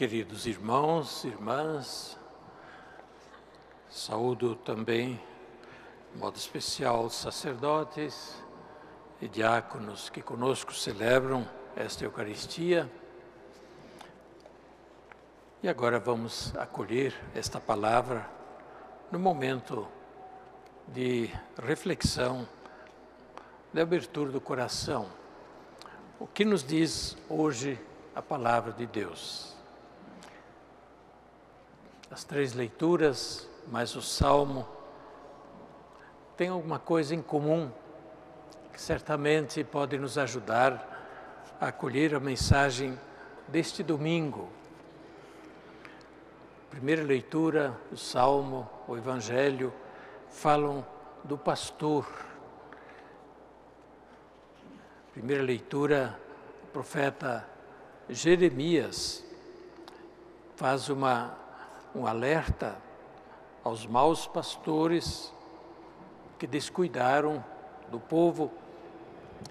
Queridos irmãos, irmãs, saúdo também, de modo especial, os sacerdotes e diáconos que conosco celebram esta Eucaristia. E agora vamos acolher esta palavra no momento de reflexão, de abertura do coração. O que nos diz hoje a palavra de Deus? As três leituras, mais o Salmo, tem alguma coisa em comum que certamente pode nos ajudar a acolher a mensagem deste domingo. Primeira leitura, o Salmo, o Evangelho, falam do pastor. Primeira leitura, o profeta Jeremias faz um alerta aos maus pastores que descuidaram do povo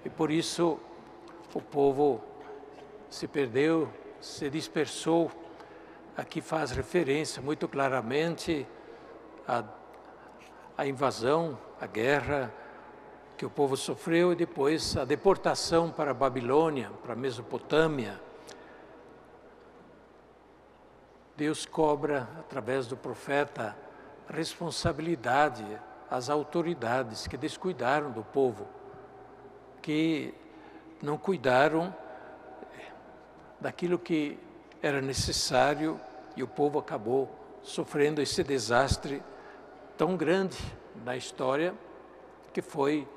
e por isso o povo se perdeu, se dispersou. Aqui faz referência muito claramente à invasão, à guerra que o povo sofreu e depois a deportação para a Babilônia, para a Mesopotâmia. Deus cobra, através do profeta, a responsabilidade às autoridades que descuidaram do povo, que não cuidaram daquilo que era necessário e o povo acabou sofrendo esse desastre tão grande na história, que foi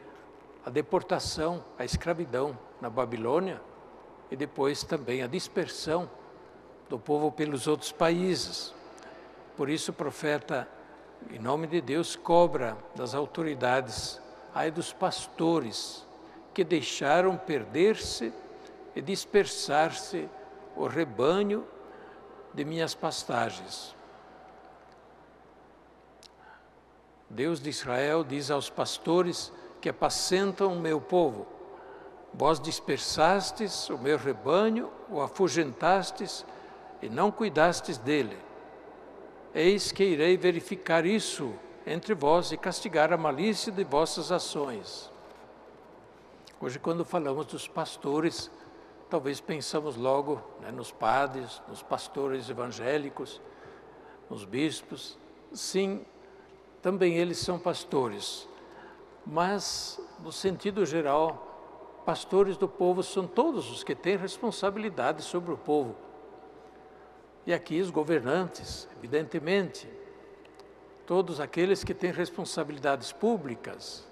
a deportação, a escravidão na Babilônia e depois também a dispersão do povo pelos outros países. Por isso o profeta, em nome de Deus, cobra das autoridades, ai dos pastores, que deixaram perder-se e dispersar-se o rebanho de minhas pastagens. Deus de Israel diz aos pastores que apacentam o meu povo: vós dispersastes o meu rebanho, o afugentastes e não cuidastes dele. Eis que irei verificar isso entre vós e castigar a malícia de vossas ações. Hoje, quando falamos dos pastores, talvez pensamos logo nos padres, nos pastores evangélicos, nos bispos. Sim, também eles são pastores, mas no sentido geral, pastores do povo são todos os que têm responsabilidade sobre o povo. E aqui os governantes, evidentemente, todos aqueles que têm responsabilidades públicas,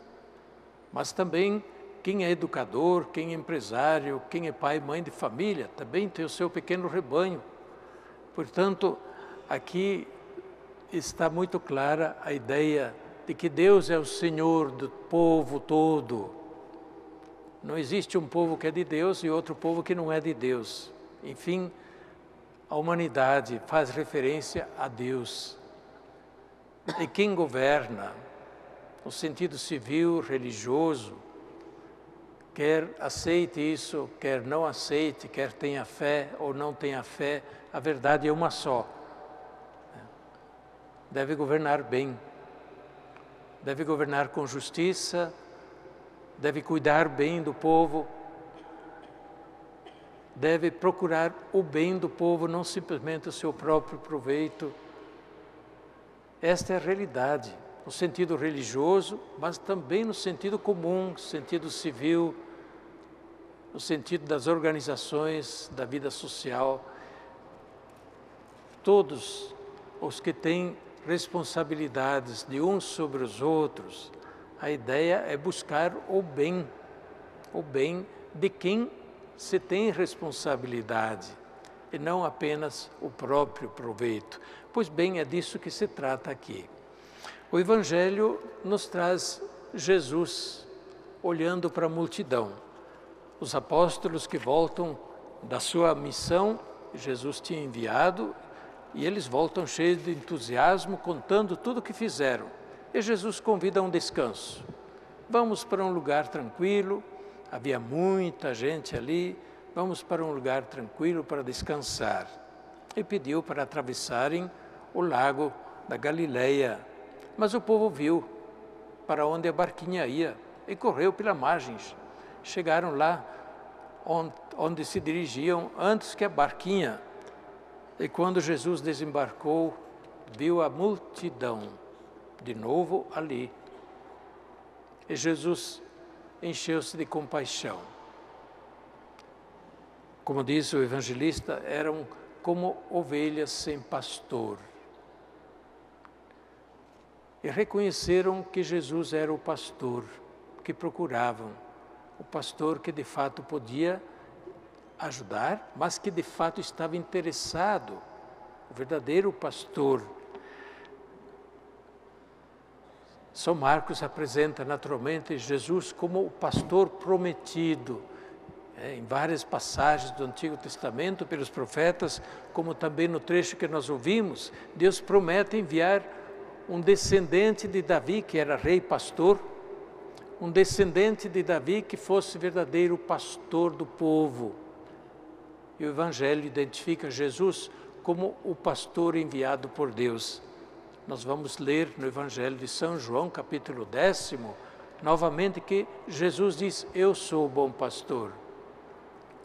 mas também quem é educador, quem é empresário, quem é pai e mãe de família, também tem o seu pequeno rebanho. Portanto, aqui está muito clara a ideia de que Deus é o Senhor do povo todo. Não existe um povo que é de Deus e outro povo que não é de Deus. Enfim, a humanidade faz referência a Deus. E quem governa, no sentido civil, religioso, quer aceite isso, quer não aceite, quer tenha fé ou não tenha fé, a verdade é uma só. Deve governar bem, deve governar com justiça, deve cuidar bem do povo, deve procurar o bem do povo, não simplesmente o seu próprio proveito. Esta é a realidade, no sentido religioso, mas também no sentido comum, no sentido civil, no sentido das organizações, da vida social. Todos os que têm responsabilidades de uns sobre os outros, a ideia é buscar o bem de quem se tem responsabilidade e não apenas o próprio proveito. Pois bem, é disso que se trata aqui. O Evangelho nos traz Jesus olhando para a multidão. Os apóstolos que voltam da sua missão, Jesus tinha enviado, e eles voltam cheios de entusiasmo, contando tudo o que fizeram. E Jesus convida a um descanso. Vamos para um lugar tranquilo, havia muita gente ali, vamos para um lugar tranquilo para descansar. e pediu para atravessarem o lago da Galileia. Mas o povo viu para onde a barquinha ia e correu pela margem. Chegaram lá onde se dirigiam antes que a barquinha. E quando Jesus desembarcou, viu a multidão de novo ali. E Jesus encheu-se de compaixão. Como diz o evangelista, eram como ovelhas sem pastor. E reconheceram que Jesus era o pastor que procuravam, o pastor que de fato podia ajudar, mas que de fato estava interessado, o verdadeiro pastor. São Marcos apresenta naturalmente Jesus como o pastor prometido, em várias passagens do Antigo Testamento pelos profetas, como também no trecho que nós ouvimos, Deus promete enviar um descendente de Davi, que era rei pastor, um descendente de Davi que fosse verdadeiro pastor do povo. E o Evangelho identifica Jesus como o pastor enviado por Deus. Nós vamos ler no Evangelho de São João, capítulo 10, novamente que Jesus diz: eu sou o bom pastor.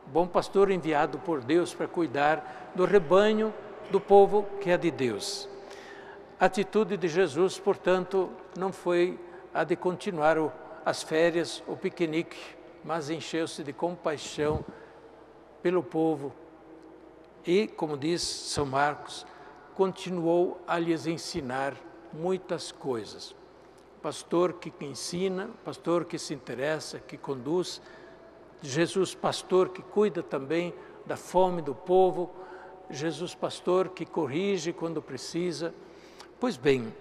Bom pastor enviado por Deus para cuidar do rebanho do povo que é de Deus. A atitude de Jesus, portanto, não foi a de continuar as férias, o piquenique, mas encheu-se de compaixão pelo povo e, como diz São Marcos, continuou a lhes ensinar muitas coisas. Pastor que ensina, pastor que se interessa, que conduz, Jesus pastor que cuida também da fome do povo, Jesus pastor que corrige quando precisa. Pois bem,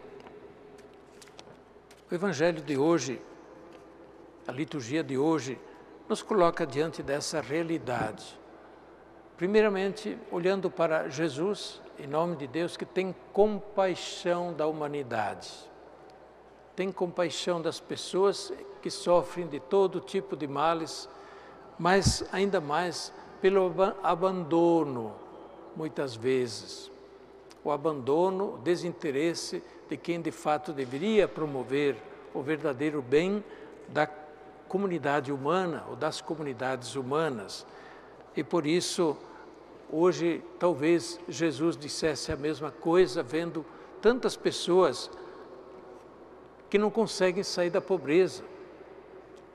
o Evangelho de hoje, a liturgia de hoje, nos coloca diante dessa realidade. Primeiramente, olhando para Jesus, em nome de Deus, que tem compaixão da humanidade. Tem compaixão das pessoas que sofrem de todo tipo de males, mas ainda mais pelo abandono, muitas vezes. O abandono, o desinteresse de quem de fato deveria promover o verdadeiro bem da comunidade humana ou das comunidades humanas. E por isso, hoje, talvez Jesus dissesse a mesma coisa, vendo tantas pessoas que não conseguem sair da pobreza,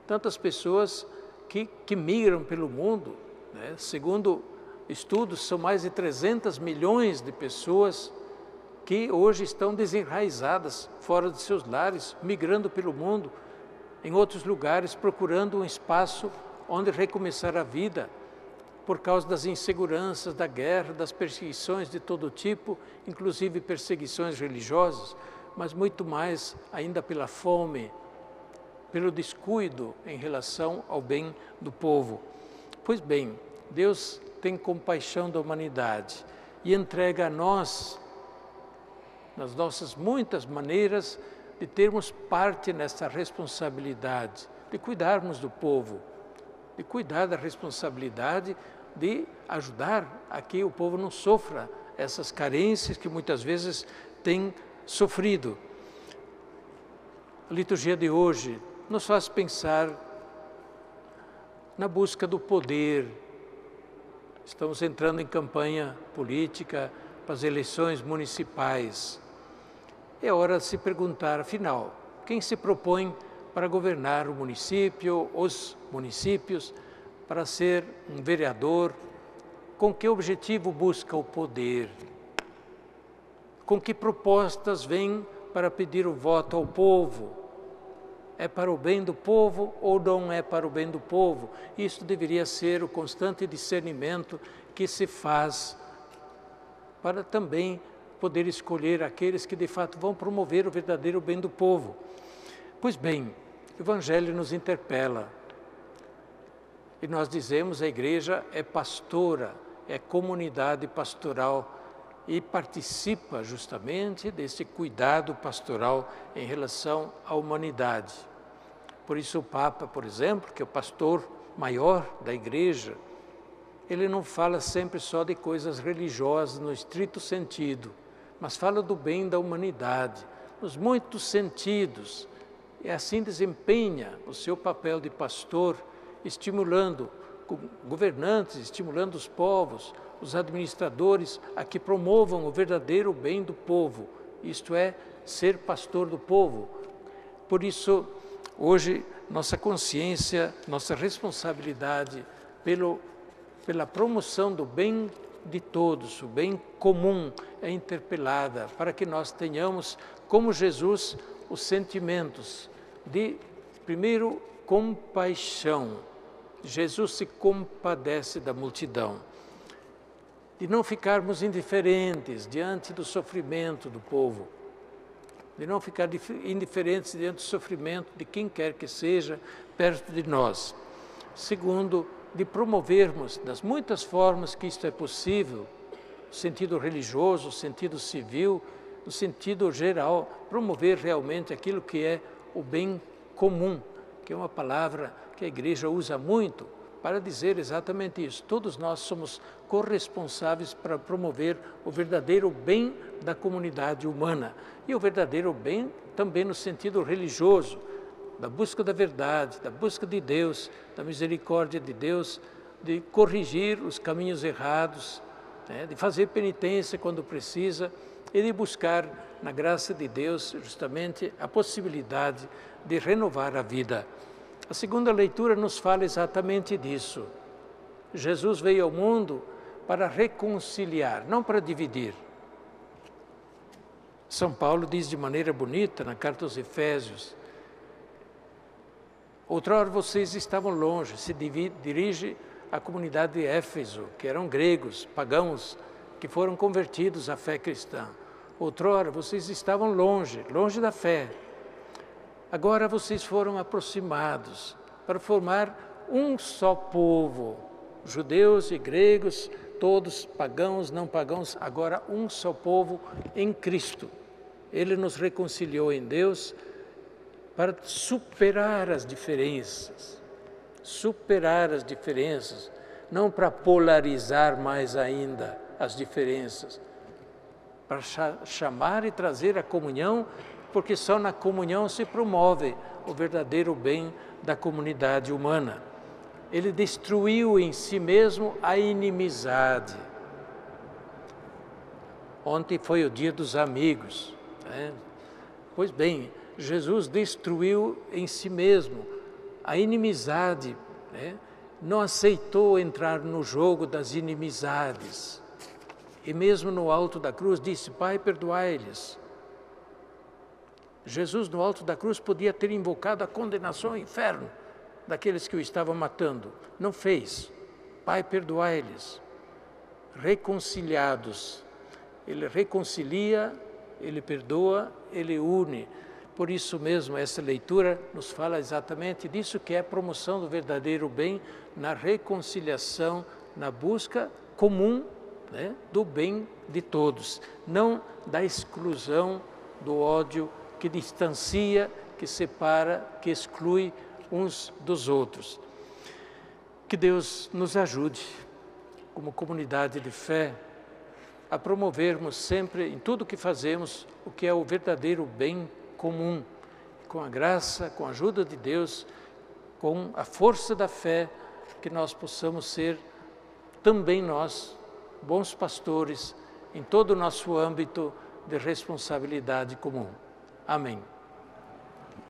tantas pessoas que migram pelo mundo, né? Segundo estudos, são mais de 300 milhões de pessoas que hoje estão desenraizadas fora de seus lares, migrando pelo mundo, em outros lugares, procurando um espaço onde recomeçar a vida, por causa das inseguranças, da guerra, das perseguições de todo tipo, inclusive perseguições religiosas, mas muito mais ainda pela fome, pelo descuido em relação ao bem do povo. Pois bem, Deus tem compaixão da humanidade e entrega a nós, nas nossas muitas maneiras, de termos parte nessa responsabilidade, de cuidarmos do povo, de cuidar da responsabilidade de ajudar a que o povo não sofra essas carências que muitas vezes tem sofrido. A liturgia de hoje nos faz pensar na busca do poder. Estamos entrando em campanha política para as eleições municipais. É hora de se perguntar, afinal, quem se propõe para governar o município, os municípios, para ser um vereador, com que objetivo busca o poder? Com que propostas vem para pedir o voto ao povo? É para o bem do povo ou não é para o bem do povo? Isso deveria ser o constante discernimento que se faz para também poder escolher aqueles que de fato vão promover o verdadeiro bem do povo. Pois bem, o Evangelho nos interpela e nós dizemos a igreja é pastora, é comunidade pastoral e participa justamente desse cuidado pastoral em relação à humanidade. Por isso o Papa, por exemplo, que é o pastor maior da igreja, ele não fala sempre só de coisas religiosas no estrito sentido, mas fala do bem da humanidade, nos muitos sentidos, e assim desempenha o seu papel de pastor, estimulando governantes, estimulando os povos, os administradores a que promovam o verdadeiro bem do povo, isto é, ser pastor do povo. Por isso, hoje, nossa consciência, nossa responsabilidade pela promoção do bem de todos, o bem comum, é interpelada para que nós tenhamos, como Jesus, os sentimentos de, primeiro, compaixão. Jesus se compadece da multidão. De não ficarmos indiferentes diante do sofrimento do povo, de não ficar indiferentes diante do sofrimento de quem quer que seja perto de nós. Segundo, de promovermos, das muitas formas que isto é possível, no sentido religioso, no sentido civil, no sentido geral, promover realmente aquilo que é o bem comum, que é uma palavra que a Igreja usa muito para dizer exatamente isso. Todos nós somos corresponsáveis para promover o verdadeiro bem da comunidade humana e o verdadeiro bem também no sentido religioso, da busca da verdade, da busca de Deus, da misericórdia de Deus, de corrigir os caminhos errados, né, de fazer penitência quando precisa e de buscar na graça de Deus justamente a possibilidade de renovar a vida. A segunda leitura nos fala exatamente disso. Jesus veio ao mundo para reconciliar, não para dividir. São Paulo diz de maneira bonita na carta aos Efésios: outrora vocês estavam longe, se dirige à comunidade de Éfeso, que eram gregos, pagãos, que foram convertidos à fé cristã. Outrora vocês estavam longe, longe da fé. Agora vocês foram aproximados para formar um só povo, judeus e gregos, todos pagãos, não pagãos, agora um só povo em Cristo. Ele nos reconciliou em Deus para superar as diferenças, não para polarizar mais ainda as diferenças, para chamar e trazer a comunhão, porque só na comunhão se promove o verdadeiro bem da comunidade humana. Ele destruiu em si mesmo a inimizade. Ontem foi o dia dos amigos, né? Pois bem, Jesus destruiu em si mesmo a inimizade, né? Não aceitou entrar no jogo das inimizades. E mesmo no alto da cruz disse: Pai, perdoai-lhes. Jesus no alto da cruz podia ter invocado a condenação ao inferno daqueles que o estavam matando. Não fez. Pai, perdoai-lhes. Reconciliados. Ele reconcilia, Ele perdoa, Ele une. Por isso mesmo, essa leitura nos fala exatamente disso, que é a promoção do verdadeiro bem na reconciliação, na busca comum, né, do bem de todos, não da exclusão, do ódio que distancia, que separa, que exclui uns dos outros. Que Deus nos ajude, como comunidade de fé, a promovermos sempre, em tudo que fazemos, o que é o verdadeiro bem comum, com a graça, com a ajuda de Deus, com a força da fé, que nós possamos ser também nós, bons pastores, em todo o nosso âmbito de responsabilidade comum. Amém.